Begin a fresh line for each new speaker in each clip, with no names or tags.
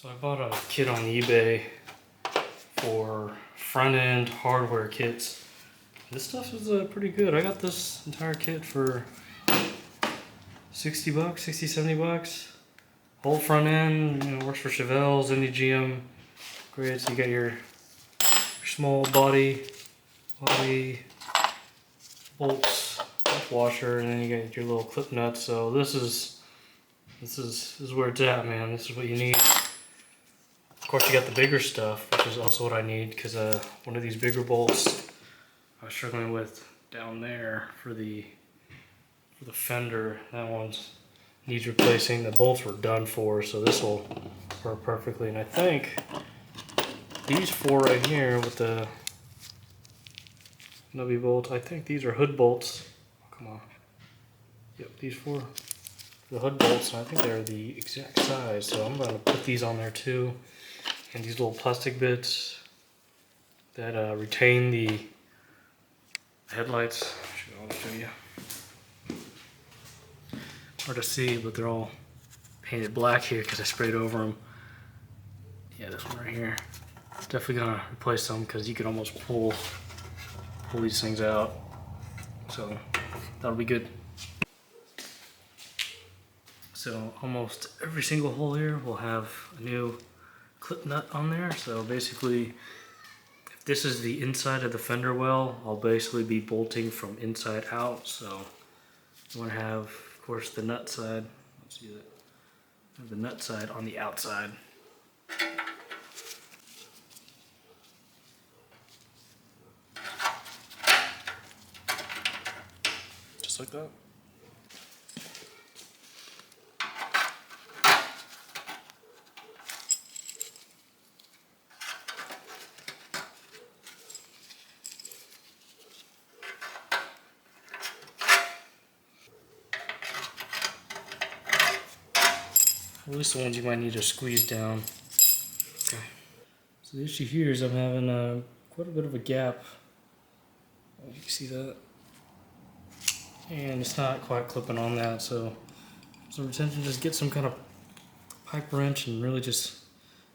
So I bought a kit on eBay for front end hardware kits. This stuff is pretty good. I got this entire kit for 60 bucks, 60, 70 bucks. Whole front end, you know, works for Chevelle's, NDGM. Great, so you got your small body bolts, washer, and then you got your little clip nuts. So this is where it's at, man. This is what you need. Of course, you got the bigger stuff, which is also what I need, because one of these bigger bolts I was struggling with down there for the Fender. That one needs replacing. The bolts were done for, so this will work perfectly. And I think these four right here with the nubby bolts, I think these are hood bolts. Oh, come on. Yep, these four, the hood bolts, and I think they're the exact size. So I'm going to put these on there too. And these little plastic bits that retain the headlights. I'll show you. Hard to see, but they're all painted black here because I sprayed over them. Yeah, this one right here. Definitely gonna replace them because you can almost pull these things out. So that'll be good. So almost every single hole here will have a new clip nut on there. So basically, if this is the inside of the fender well, I'll basically be bolting from inside out. So you want to have, of course, the nut side. Let's see that. The nut side on the outside. Just like that. At least the ones you might need to squeeze down. Okay. So the issue here is I'm having quite a bit of a gap. You can see that. And it's not quite clipping on that, so some retention, just get some kind of pipe wrench and really just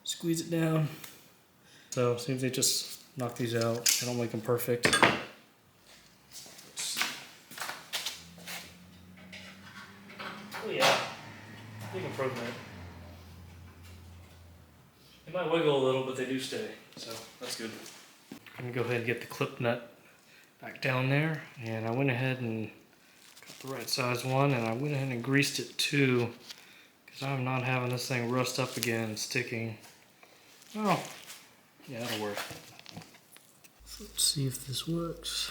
squeeze it down. So as soon as they just knock these out, I don't make them perfect. Oh yeah, big improvement. They might wiggle a little, but they do stay, so that's good. I'm gonna go ahead and get the clip nut back down there, and I went ahead and got the right size one, and I went ahead and greased it too, because I'm not having this thing rust up again and sticking. Oh, yeah, that'll work. So let's see if this works.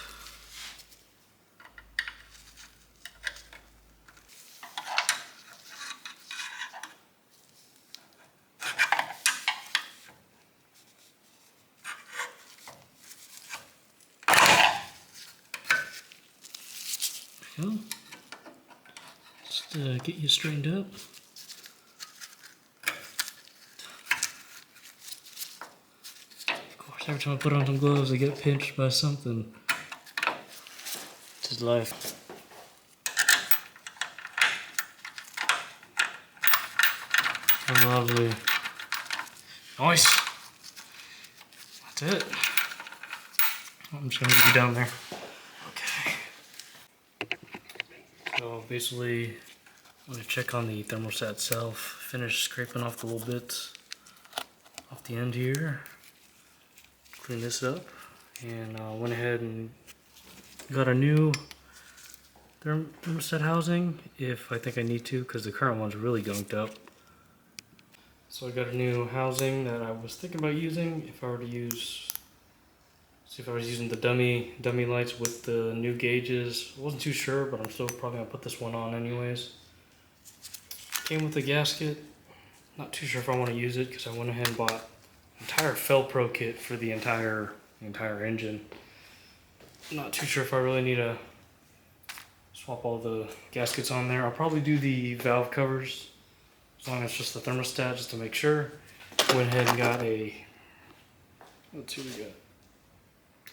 Well, just get you straightened up. Of course, every time I put on some gloves, I get pinched by something. It's his life. Oh, lovely. Nice. That's it. I'm just gonna leave you down there. So basically, I'm going to check on the thermostat itself, finish scraping off the little bits off the end here, clean this up, and went ahead and got a new thermostat housing if I think I need to, because the current one's really gunked up. So I got a new housing that I was thinking about using if I were to use. See if I was using the dummy lights with the new gauges. I wasn't too sure, but I'm still probably gonna put this one on anyways. Came with a gasket. Not too sure if I want to use it because I went ahead and bought an entire Felpro kit for the entire engine. Not too sure if I really need to swap all the gaskets on there. I'll probably do the valve covers as long as it's just the thermostat, just to make sure. Went ahead and got a. Let's see what we got.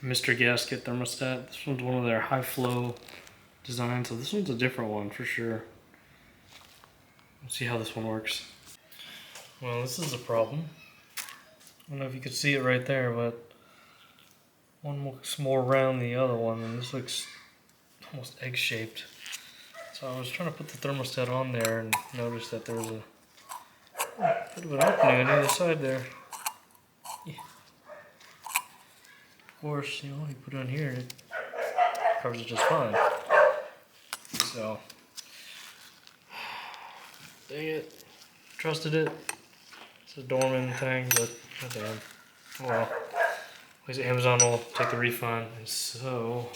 Mr. Gasket thermostat. This one's one of their high flow designs, so this one's a different one for sure. Let's see how this one works. Well, this is a problem. I don't know if you could see it right there, but one looks more round than the other one, and this looks almost egg-shaped. So I was trying to put the thermostat on there and noticed that there's a bit of an opening on either side there. Yeah. Of course, you put it on here and it covers it just fine. So, dang it. Trusted it. It's a Dorman thing, but goddamn. Oh well. At least Amazon will take the refund. And so,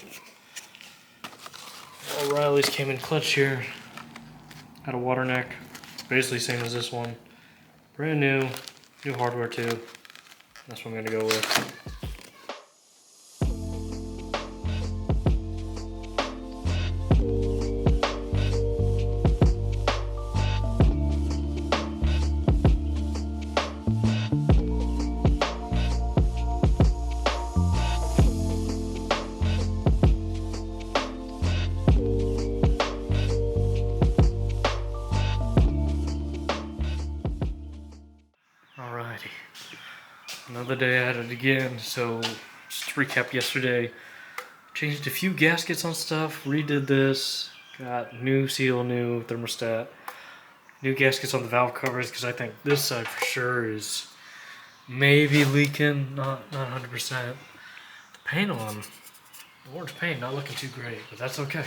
O'Reilly's came in clutch here. Had a water neck. Basically same as this one. Brand new. New hardware too. That's what I'm gonna go with. Alrighty. Another day at it again. So, just to recap yesterday, changed a few gaskets on stuff, redid this, got new seal, new thermostat, new gaskets on the valve covers because I think this side for sure is maybe leaking, not 100%. The paint on, the orange paint not looking too great, but that's okay.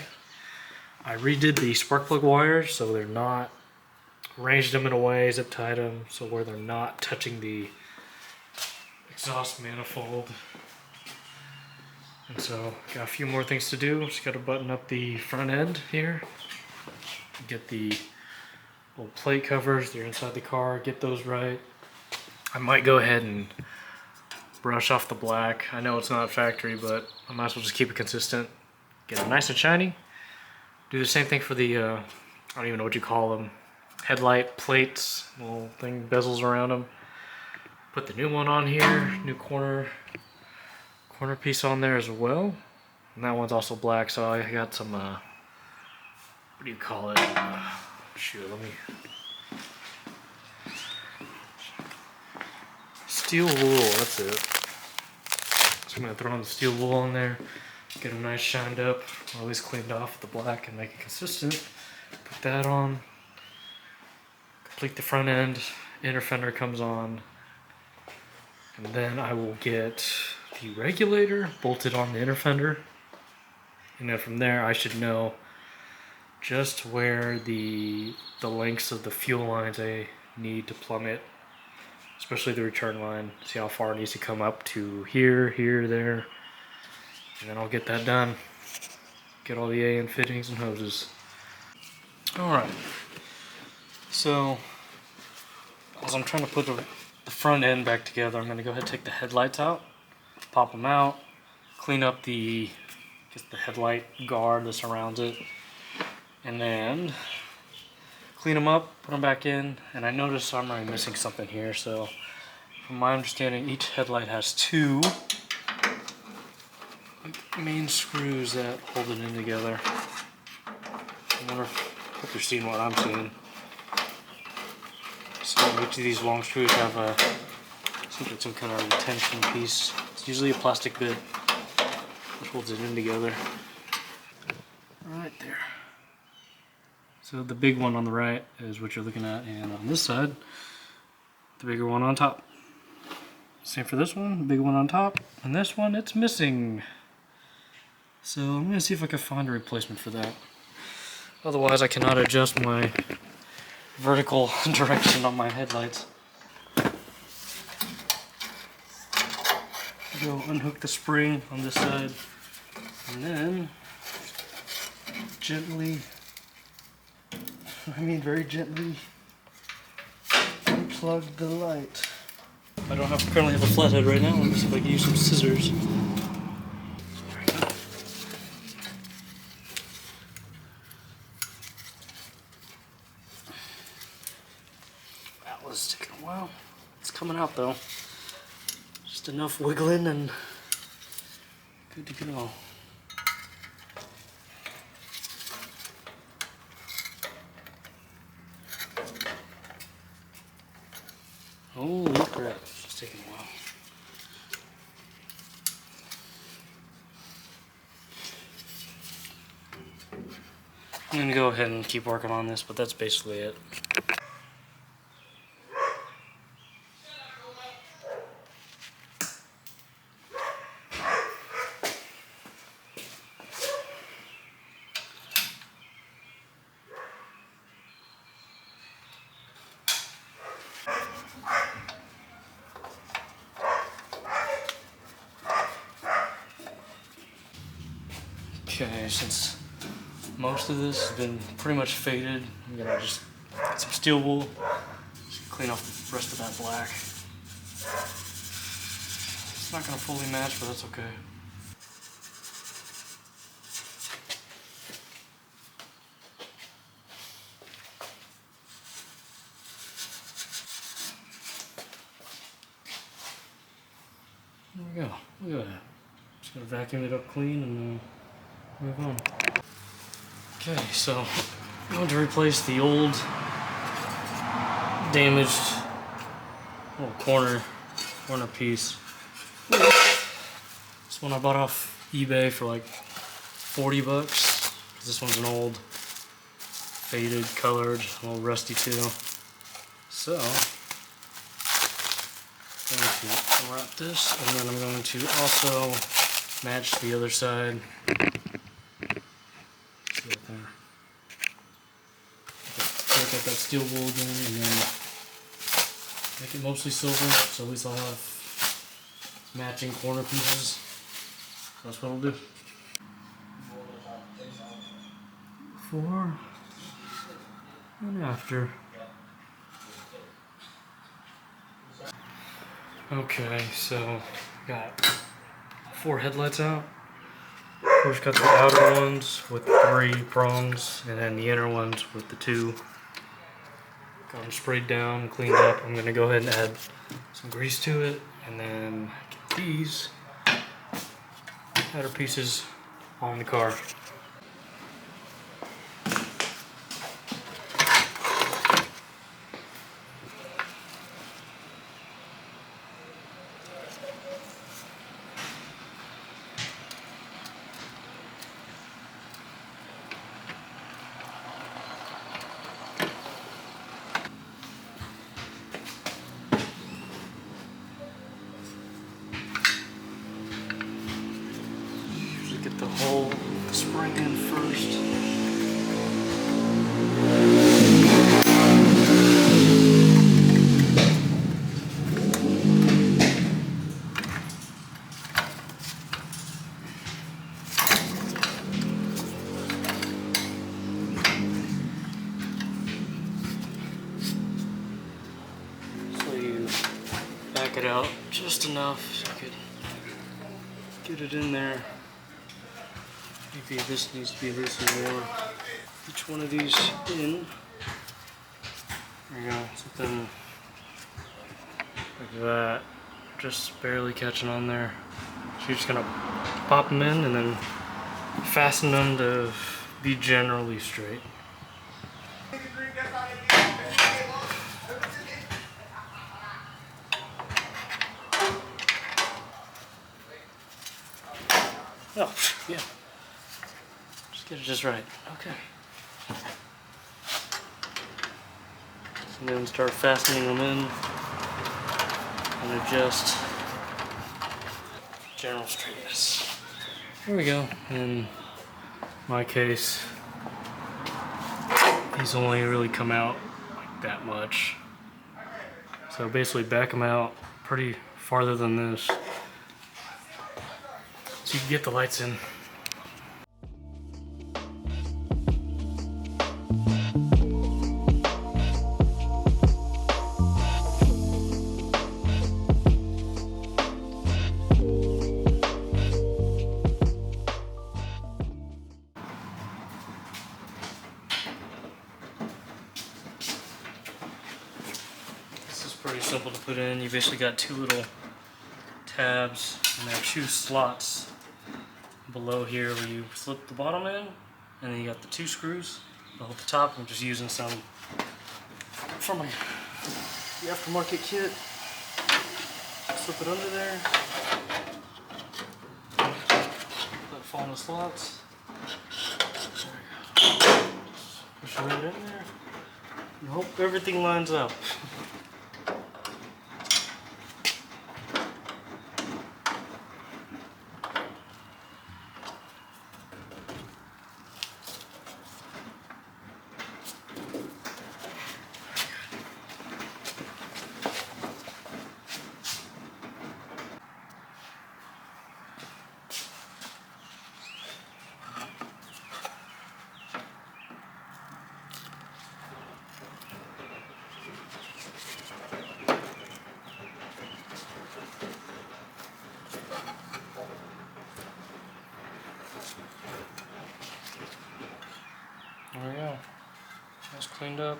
I redid the spark plug wires so they're not, arranged them in a way, zip tied them so where they're not touching the exhaust manifold. And so, got a few more things to do. Just got to button up the front end here. Get the little plate covers, they're inside the car, get those right. I might go ahead and brush off the black. I know it's not factory, but I might as well just keep it consistent. Get it nice and shiny. Do the same thing for the, I don't even know what you call them, headlight plates, little thing, bezels around them. Put the new one on here, new corner piece on there as well. And that one's also black, so I got some, what do you call it? Shoot, let me... Steel wool, that's it. So I'm going to throw on the steel wool on there, get them nice shined up, or at least cleaned off with the black and make it consistent. Put that on. Complete the front end, inner fender comes on. And then I will get the regulator bolted on the inner fender. And then from there I should know just where the lengths of the fuel lines I need to plummet, especially the return line. See how far it needs to come up to here, here, there. And then I'll get that done. Get all the AN fittings and hoses. Alright. So, as I'm trying to put the front end back together, I'm going to go ahead and take the headlights out, pop them out, clean up the headlight guard that surrounds it, and then clean them up, put them back in. And I noticed I'm already missing something here, so from my understanding each headlight has two main screws that hold it in together. I hope you're seeing what I'm seeing. So each of these long screws have seems like some kind of retention piece. It's usually a plastic bit which holds it in together. Right there. So the big one on the right is what you're looking at, and on this side, the bigger one on top. Same for this one, the big one on top, and this one, it's missing. So I'm going to see if I can find a replacement for that. Otherwise I cannot adjust my vertical direction on my headlights. Go unhook the spring on this side, and then gently, very gently unplug the light. I don't currently have a flathead right now. Let me see if I can use some scissors. There we go. That was taking a while. It's coming out though. Just enough wiggling and good to go. Holy crap, it's just taking a while. I'm gonna go ahead and keep working on this, but that's basically it. Okay, since most of this has been pretty much faded, I'm gonna just get some steel wool, just clean off the rest of that black. It's not gonna fully match, but that's okay. There we go. Look at that. Just gonna vacuum it up clean and move on. Okay, so I'm going to replace the old damaged little corner piece. This one I bought off eBay for like 40 bucks. This one's an old, faded, colored, a little rusty too. So I'm going to wrap this, and then I'm going to also match the other side. See right there. Take out that steel wool again, and then make it mostly silver, so at least I'll have matching corner pieces. That's what I'll do. Before and after. Okay, so got 4 headlights out. First got the outer ones with 3 prongs, and then the inner ones with the 2. Got them sprayed down and cleaned up. I'm gonna go ahead and add some grease to it, and then get these outer pieces on the car. Get the whole spring in first. So you back it out just enough so you could get it in there. Maybe this needs to be loosened more. Each one of these in. There you go, something like that. Just barely catching on there. So you're just gonna pop them in and then fasten them to be generally straight. Oh, yeah. Get it just right. Okay. And then start fastening them in and adjust general straightness. There we go. In my case, these only really come out like that much. So basically back them out pretty farther than this so you can get the lights in. Pretty simple to put in. You basically got 2 little tabs, and there are 2 slots below here where you slip the bottom in, and then you got the 2 screws to hold the top. I'm just using some from the aftermarket kit. slip it under there. Let it fall in the slots. There we go. Push it right in there. And hope everything lines up. There we go. That's cleaned up.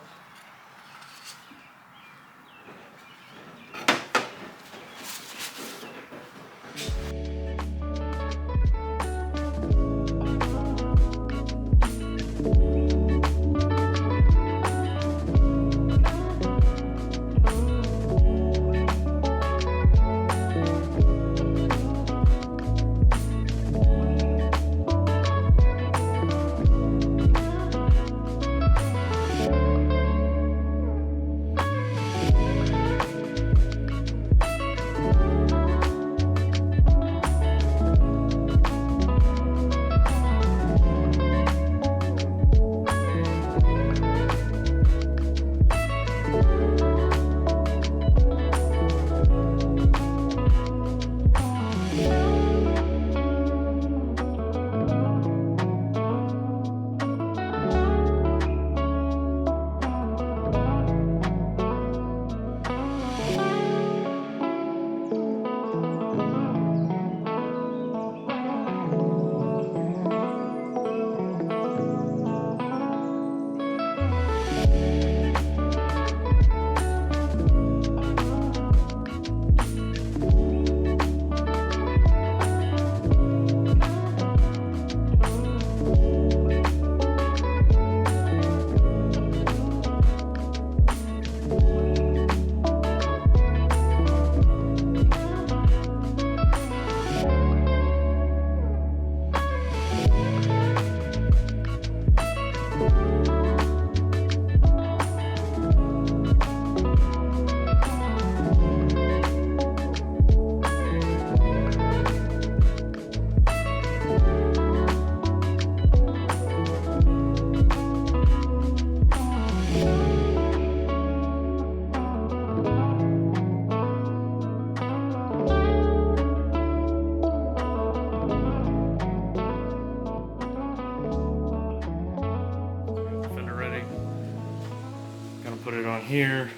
Put it on here.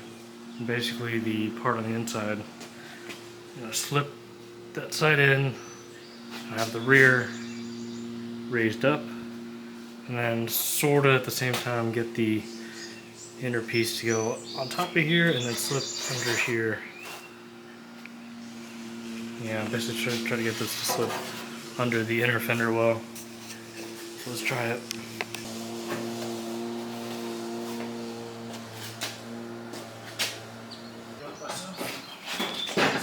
Basically, the part on the inside, slip that side in. I have the rear raised up, and then sort of at the same time get the inner piece to go on top of here, and then slip under here. Yeah, basically try to get this to slip under the inner fender well. So let's try it.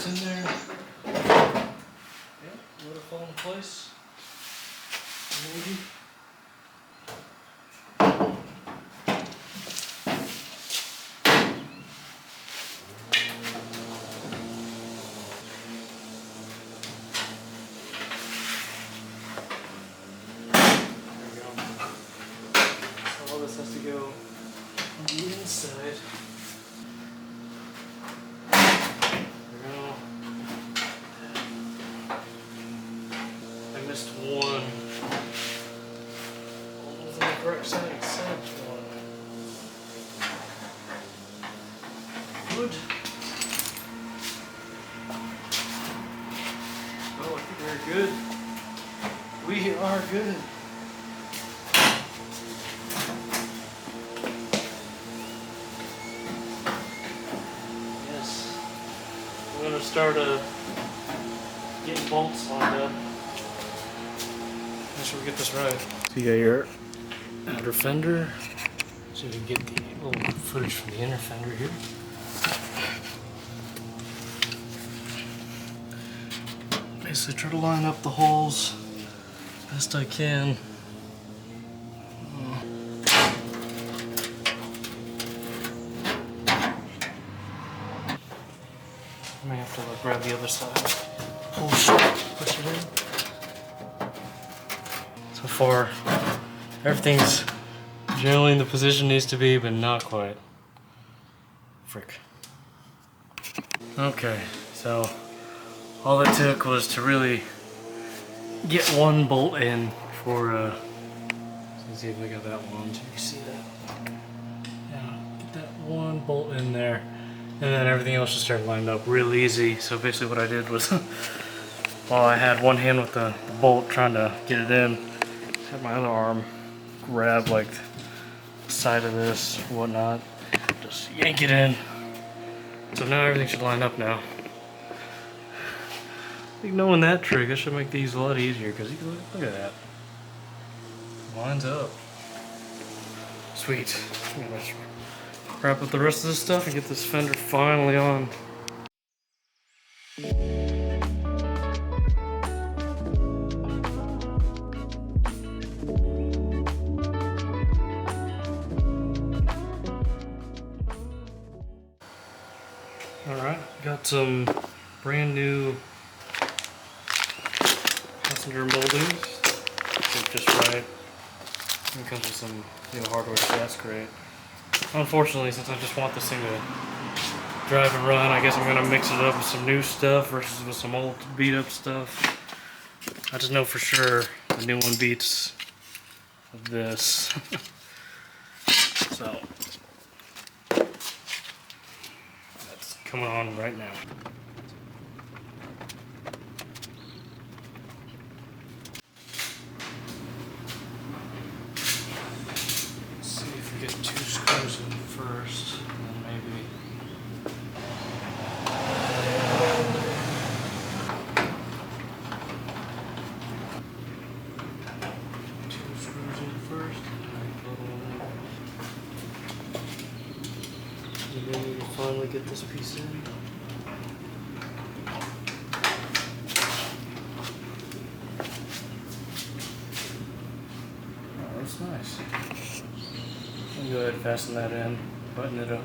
In there. Yep, let it fall in place. Maybe. There we go. So all this has to go on the inside. One. Almost on the correct side, except one. Good. Oh, I think we're good. We are good. Yes. I'm gonna start getting bolts lined up. Make sure we get this right. So you got your outer fender. So we can get the little footage from the inner fender here. basically try to line up the holes best I can. I may have to grab the other side. Pull short, push it in. So far, everything's generally in the position it needs to be, but not quite. Frick. Okay, so all it took was to really get one bolt in for, let's see if I got that one, so you can see that. Yeah, get that one bolt in there, and then everything else just started lined up real easy. So basically what I did was, while I had one hand with the bolt trying to get it in, had my other arm grab like the side of this, whatnot, just yank it in. So now everything should line up now. I think knowing that trick, that should make these a lot easier, because you can look at that. Lines up. Sweet. Let's wrap up the rest of this stuff and get this fender finally on. Alright, got some brand new passenger moldings. They're just right. It comes with some hardware, so that's great. Unfortunately, since I just want this thing to drive and run, I guess I'm going to mix it up with some new stuff versus with some old beat up stuff. I just know for sure the new one beats this. So that's coming on right now. Let's see if we get 2 screws in first, and then maybe. And then we finally get this piece in. Oh, that's nice. I'll go ahead and fasten that in, button it up.